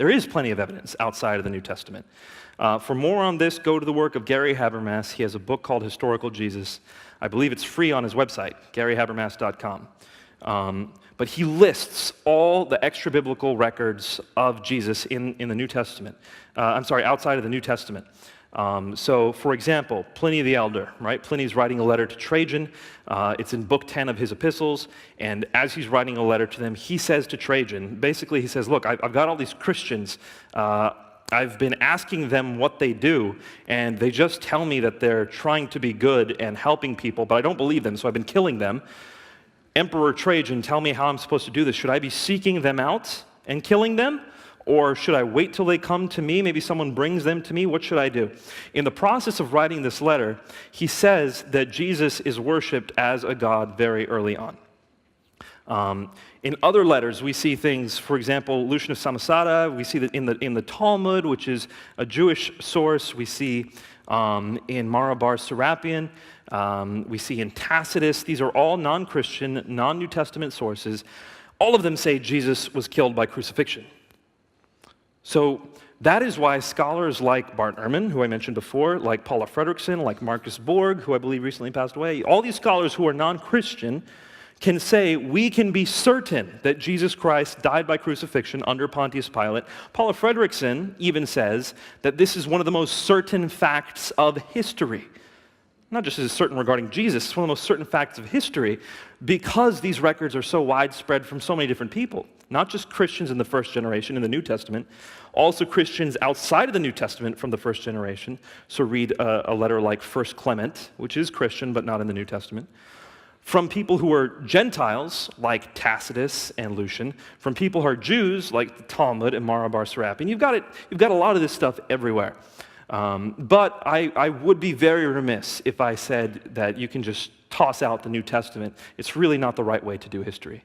There is plenty of evidence outside of the New Testament. For more on this, go to the work of Gary Habermas. He has a book called Historical Jesus. I believe it's free on his website, garyhabermas.com. But he lists all the extra-biblical records of Jesus in the New Testament. Outside of the New Testament. So, for example, Pliny the Elder, right? Pliny's writing a letter to Trajan. It's in book 10 of his epistles, and as he's writing a letter to them, he says to Trajan, basically he says, look, I've got all these Christians. I've been asking them what they do, and they just tell me that they're trying to be good and helping people, but I don't believe them, so I've been killing them. Emperor Trajan, tell me how I'm supposed to do this. Should I be seeking them out and killing them? Or should I wait till they come to me? Maybe someone brings them to me. What should I do? In the process of writing this letter, he says that Jesus is worshipped as a god very early on. In other letters, we see things, for example, Lucian of Samosata, we see that in the Talmud, which is a Jewish source, we see in Mara bar Serapion, we see in Tacitus. These are all non-Christian, non-New Testament sources. All of them say Jesus was killed by crucifixion. So that is why scholars like Bart Ehrman, who I mentioned before, like Paula Fredrickson, like Marcus Borg, who I believe recently passed away, all these scholars who are non-Christian can say we can be certain that Jesus Christ died by crucifixion under Pontius Pilate. Paula Fredrickson even says that this is one of the most certain facts of history. Not just as certain regarding Jesus, it's one of the most certain facts of history because these records are so widespread from so many different people. Not just Christians in the first generation in the New Testament, also Christians outside of the New Testament from the first generation. So read a letter like 1 Clement, which is Christian but not in the New Testament. From people who are Gentiles, like Tacitus and Lucian. From people who are Jews, like the Talmud and Mara bar Serapion. You've got a lot of this stuff everywhere. But I would be very remiss if I said that you can just toss out the New Testament. It's really not the right way to do history.